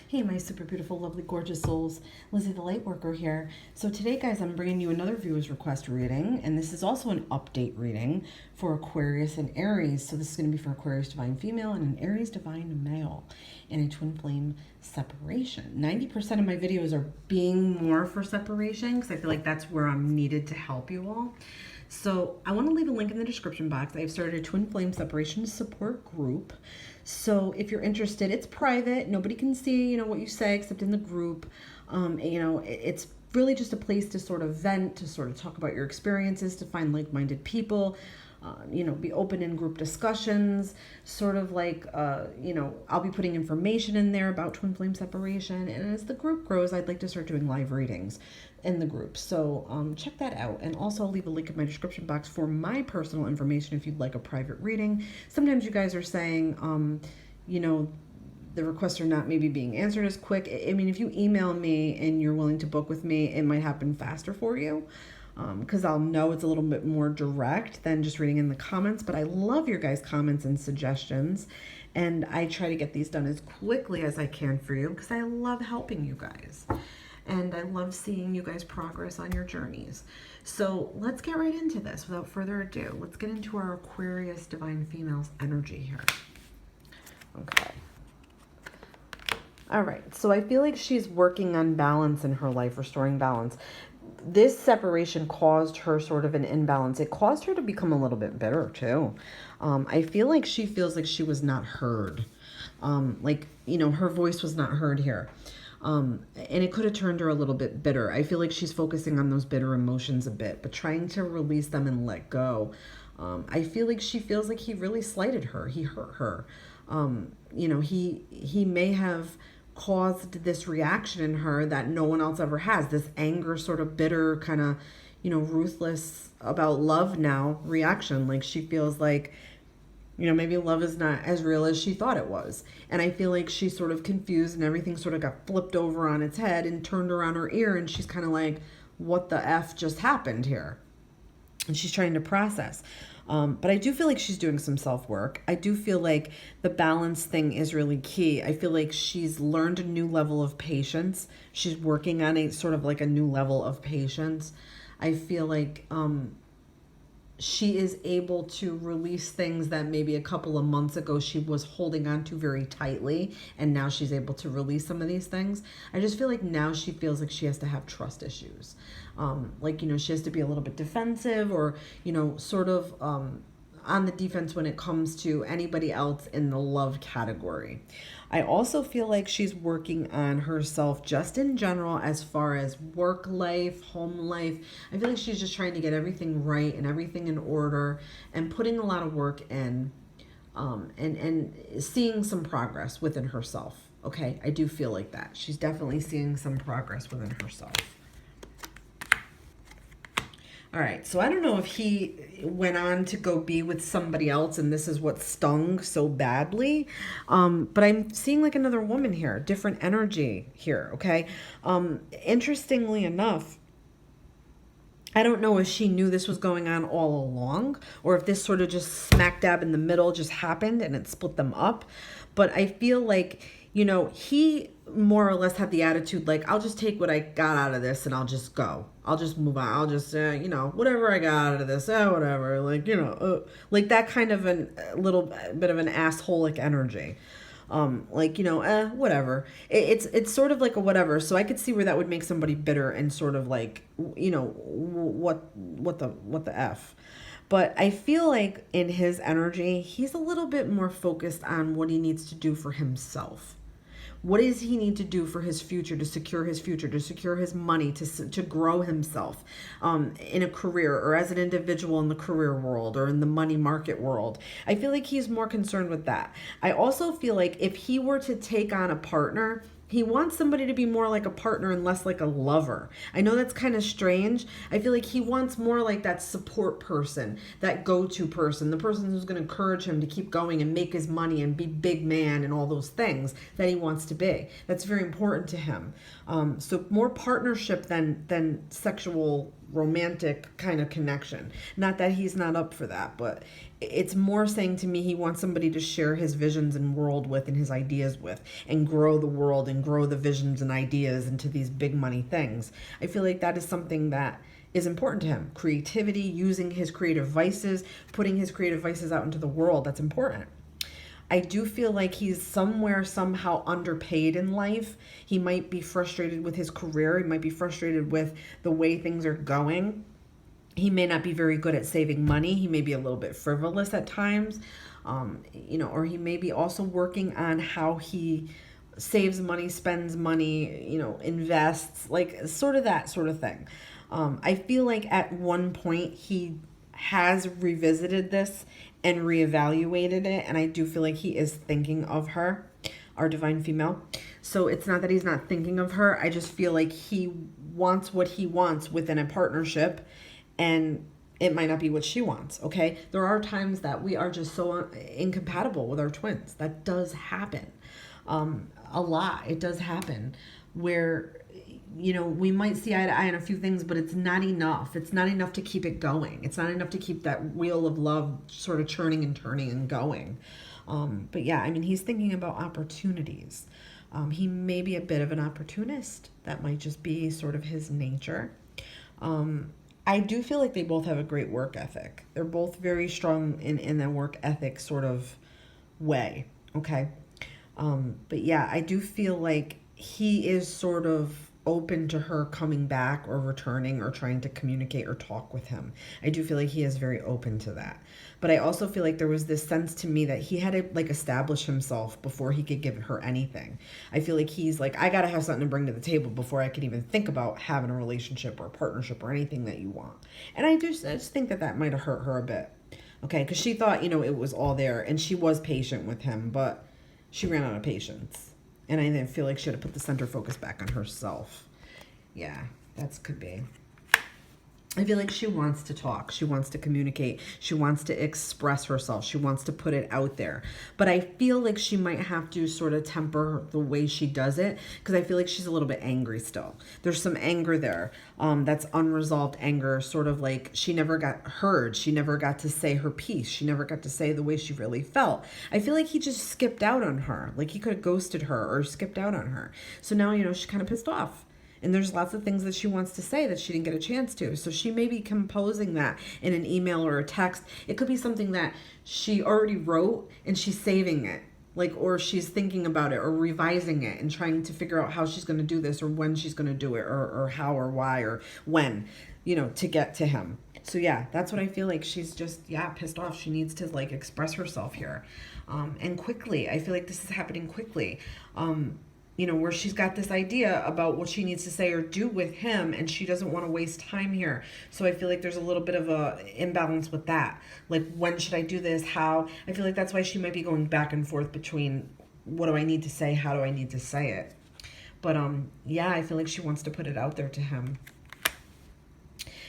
Hey, my super beautiful, lovely, gorgeous souls. Lizzie the Lightworker here. So today, guys, I'm bringing you another viewer's request reading, and this is also an update reading for Aquarius and Aries. So this is going to be for Aquarius Divine Female and an Aries Divine Male in a twin flame separation. 90% of my videos are being more for separation because I feel like that's where I'm needed to help you all. So I want to leave a link in the description box. I've started a twin flame separation support group. So if you're interested, it's private. Nobody can see, what you say except in the group. It's really just a place to sort of vent, to sort of talk about your experiences, to find like-minded people, be open in group discussions, sort of like, I'll be putting information in there about twin flame separation. And as the group grows, I'd like to start doing live readings in the group. So check that out. And also I'll leave a link in my description box for my personal information if you'd like a private reading. Sometimes you guys are saying, the requests are not maybe being answered as quick. I mean, if you email me and you're willing to book with me, it might happen faster for you. Because I'll know it's a little bit more direct than just reading in the comments. But I love your guys' comments and suggestions. And I try to get these done as quickly as I can for you because I love helping you guys. And I love seeing you guys progress on your journeys. So let's get right into this without further ado. Let's get into our Aquarius Divine Female's energy here. Okay. All right. So I feel like she's working on balance in her life, restoring balance. This separation caused her sort of an imbalance. It caused her to become a little bit bitter too. I feel like she feels like she was not heard. Her voice was not heard here. And it could have turned her a little bit bitter. I feel like she's focusing on those bitter emotions a bit, but trying to release them and let go. I feel like she feels like he really slighted her. He hurt her. He may have caused this reaction in her that no one else ever has. This anger, sort of bitter, kind of, ruthless about love now reaction. Like she feels like, maybe love is not as real as she thought it was. And I feel like she's sort of confused and everything sort of got flipped over on its head and turned around her ear. And she's kind of like, what the F just happened here? And she's trying to process. But I do feel like she's doing some self-work. I do feel like the balance thing is really key. I feel like she's learned a new level of patience. She's working on a sort of like a new level of patience. I feel like she is able to release things that maybe a couple of months ago she was holding on to very tightly, and now she's able to release some of these things. I just feel like now she feels like she has to have trust issues. She has to be a little bit defensive or, sort of on the defense when it comes to anybody else in the love category. I also feel like she's working on herself just in general as far as work life, home life. I feel like she's just trying to get everything right and everything in order and putting a lot of work in and seeing some progress within herself. Okay, I do feel like that. She's definitely seeing some progress within herself. All right, so I don't know if he went on to go be with somebody else and this is what stung so badly, but I'm seeing like another woman here, different energy here, okay? Interestingly enough, I don't know if she knew this was going on all along or if this sort of just smack dab in the middle just happened and it split them up, but I feel like, he more or less had the attitude like, I'll just take what I got out of this and I'll just go. I'll just move on. I'll just, whatever I got out of this, whatever. Like that kind of a little bit of an assholic energy. Whatever. It's sort of like a whatever. So I could see where that would make somebody bitter and sort of like, what the F. But I feel like in his energy, he's a little bit more focused on what he needs to do for himself. What does he need to do for his future, to secure his money, to grow himself in a career or as an individual in the career world or in the money market world? I feel like he's more concerned with that. I also feel like if he were to take on a partner, he wants somebody to be more like a partner and less like a lover. I know that's kind of strange. I feel like he wants more like that support person, that go-to person, the person who's going to encourage him to keep going and make his money and be big man and all those things that he wants to be. That's very important to him. So more partnership than sexual romantic kind of connection. Not that he's not up for that, but it's more saying to me he wants somebody to share his visions and world with and his ideas with, and grow the world and grow the visions and ideas into these big money things. I feel like that is something that is important to him. Creativity, using his creative vices, putting his creative vices out into the world, that's important. I do feel like he's somewhere somehow underpaid in life. He might be frustrated with his career. He might be frustrated with the way things are going. He may not be very good at saving money. He may be a little bit frivolous at times, or he may be also working on how he saves money, spends money, invests, like sort of that sort of thing. I feel like at one point he has revisited this and reevaluated it, and I do feel like he is thinking of her, our divine female. So it's not that he's not thinking of her. I just feel like he wants what he wants within a partnership, and it might not be what she wants, okay? There are times that we are just so incompatible with our twins. That does happen. A lot. It does happen where, we might see eye to eye on a few things, but it's not enough. It's not enough to keep it going. It's not enough to keep that wheel of love sort of churning and turning and going. But yeah, I mean, he's thinking about opportunities. He may be a bit of an opportunist. That might just be sort of his nature. I do feel like they both have a great work ethic. They're both very strong in their work ethic sort of way, okay? But yeah, I do feel like he is sort of open to her coming back or returning or trying to communicate or talk with him. I do feel like he is very open to that. But I also feel like there was this sense to me that he had to like establish himself before he could give her anything. I feel like he's like, I gotta have something to bring to the table before I could even think about having a relationship or a partnership or anything that you want. And I just think that might have hurt her a bit. Okay, because she thought, it was all there, and she was patient with him, but she ran out of patience. And I didn't feel like she had to put the center focus back on herself. Yeah, that could be. I feel like she wants to talk. She wants to communicate. She wants to express herself. She wants to put it out there. But I feel like she might have to sort of temper the way she does it, because I feel like she's a little bit angry still. There's some anger there. That's unresolved anger, sort of like she never got heard. She never got to say her piece. She never got to say the way she really felt. I feel like he just skipped out on her. Like he could have ghosted her or skipped out on her. So now, she's kind of pissed off. And there's lots of things that she wants to say that she didn't get a chance to. So she may be composing that in an email or a text. It could be something that she already wrote and she's saving it. Or she's thinking about it or revising it and trying to figure out how she's going to do this or when she's going to do it or how or why or when, to get to him. So yeah, that's what I feel like. She's just, pissed off. She needs to express herself here. And quickly. I feel like this is happening quickly. Where she's got this idea about what she needs to say or do with him, and she doesn't want to waste time here. So I feel like there's a little bit of a imbalance with that. When should I do this? How? I feel like that's why she might be going back and forth between what do I need to say? How do I need to say it? But I feel like she wants to put it out there to him.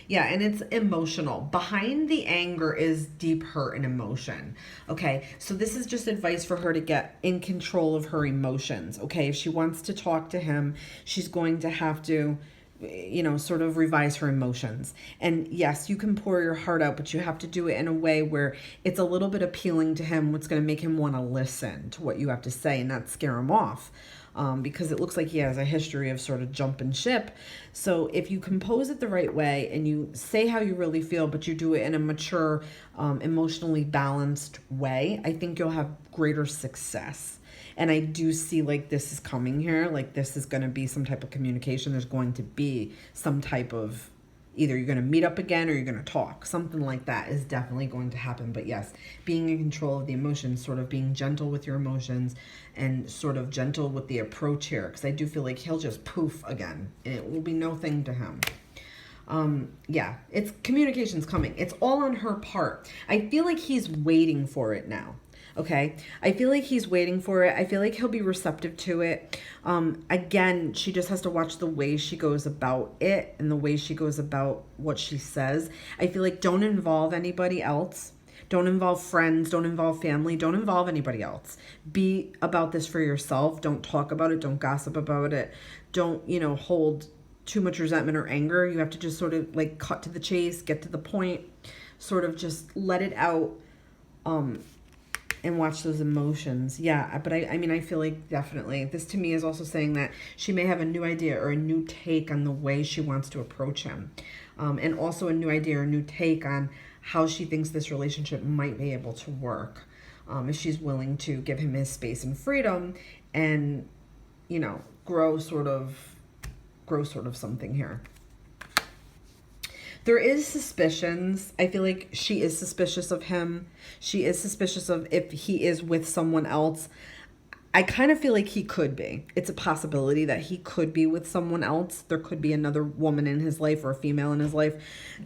Yeah, and it's emotional. Behind the anger is deep hurt and emotion. Okay, so this is just advice for her to get in control of her emotions. Okay, if she wants to talk to him, she's going to have to, sort of revise her emotions. And yes, you can pour your heart out, but you have to do it in a way where it's a little bit appealing to him, what's going to make him want to listen to what you have to say and not scare him off. Because it looks like he has a history of sort of jumping ship. So if you compose it the right way and you say how you really feel, but you do it in a mature, emotionally balanced way, I think you'll have greater success. And I do see this is coming here. This is going to be some type of communication. There's going to be some type of, either you're going to meet up again or you're going to talk. Something like that is definitely going to happen. But yes, being in control of the emotions, sort of being gentle with your emotions and sort of gentle with the approach here. Because I do feel like he'll just poof again. And it will be no thing to him. It's communication's coming. It's all on her part. I feel like he's waiting for it now. Okay, I feel like he's waiting for it. I feel like he'll be receptive to it. Again, she just has to watch the way she goes about it and the way she goes about what she says. I feel like don't involve anybody else. Don't involve friends. Don't involve family. Don't involve anybody else. Be about this for yourself. Don't talk about it. Don't gossip about it. Don't, hold too much resentment or anger. You have to just sort of cut to the chase, get to the point, sort of just let it out. and watch those emotions. Yeah, but I mean, I feel like definitely this to me is also saying that she may have a new idea or a new take on the way she wants to approach him. And also a new idea or a new take on how she thinks this relationship might be able to work. If she's willing to give him his space and freedom and, you know, grow sort of something here. There is suspicions. I feel like she is suspicious of him. She is suspicious of if he is with someone else. I kind of feel like he could be. It's a possibility that he could be with someone else. There could be another woman in his life or a female in his life.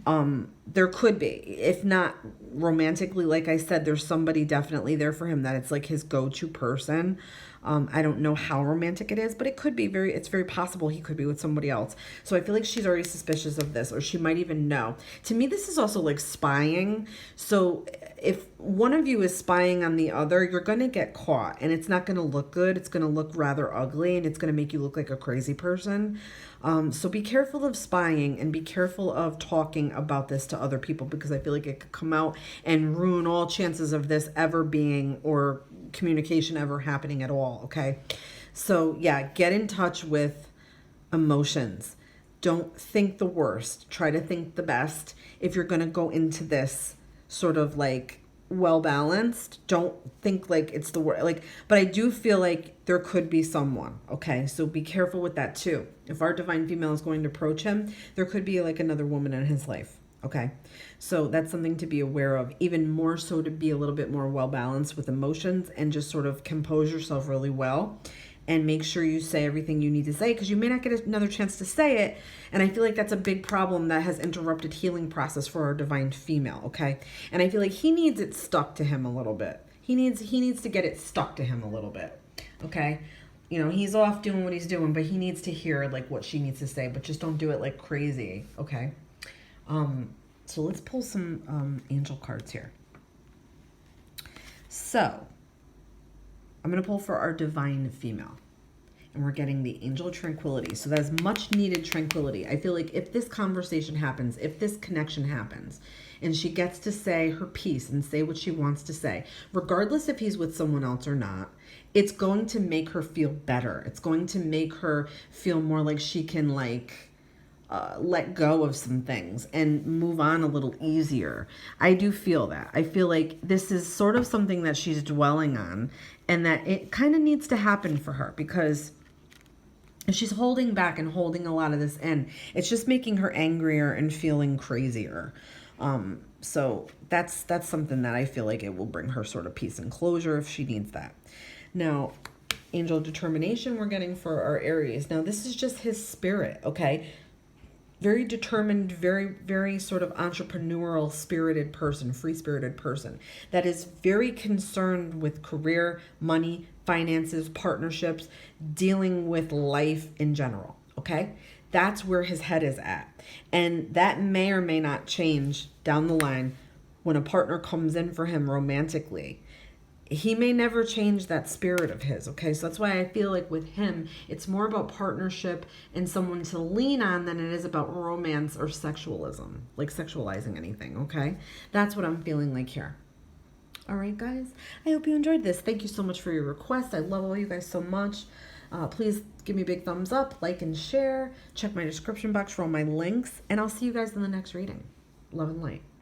There could be. If not romantically, like I said, there's somebody definitely there for him that it's like his go-to person. I don't know how romantic it is, but it could be it's very possible he could be with somebody else. So I feel like she's already suspicious of this, or she might even know. To me, this is also like spying. So if one of you is spying on the other, you're going to get caught, and it's not going to look good. It's going to look rather ugly, and it's going to make you look like a crazy person. So be careful of spying and be careful of talking about this to other people, because I feel like it could come out and ruin all chances of this ever being, or communication ever happening at all. Okay. So yeah, get in touch with emotions. Don't think the worst. Try to think the best. If you're going to go into this sort of like well balanced, don't think like it's the worst. Like, but I do feel like there could be someone. Okay. So be careful with that too. If our divine female is going to approach him, there could be like another woman in his life. Okay. So that's something to be aware of, even more so to be a little bit more well balanced with emotions and just sort of compose yourself really well and make sure you say everything you need to say, because you may not get another chance to say it. And I feel like that's a big problem that has interrupted healing process for our divine female. Okay. And I feel like he needs it stuck to him a little bit. He needs to get it stuck to him a little bit. Okay. You know, he's off doing what he's doing, but he needs to hear like what she needs to say, but just don't do it like crazy. Okay. So let's pull some angel cards here. So I'm going to pull for our divine female, and we're getting the angel tranquility. So that is much needed tranquility. I feel like if this conversation happens, if this connection happens, and she gets to say her piece and say what she wants to say, regardless if he's with someone else or not, it's going to make her feel better. It's going to make her feel more like she can let go of some things and move on a little easier. I do feel that. I feel like this is sort of something that she's dwelling on, and that it kind of needs to happen for her, because if she's holding back and holding a lot of this in, it's just making her angrier and feeling crazier. So that's something that I feel like it will bring her sort of peace and closure if she needs that. Now, angel determination we're getting for our Aries. Now, this is just his spirit, okay? Very determined, very, very sort of entrepreneurial spirited person, free-spirited person that is very concerned with career, money, finances, partnerships, dealing with life in general, okay? That's where his head is at. And that may or may not change down the line when a partner comes in for him romantically. He may never change that spirit of his, okay? So that's why I feel like with him, it's more about partnership and someone to lean on than it is about romance or sexualism, like sexualizing anything, okay? That's what I'm feeling like here. All right, guys, I hope you enjoyed this. Thank you so much for your request. I love all you guys so much. Please give me a big thumbs up, like and share. Check my description box for all my links, and I'll see you guys in the next reading. Love and light.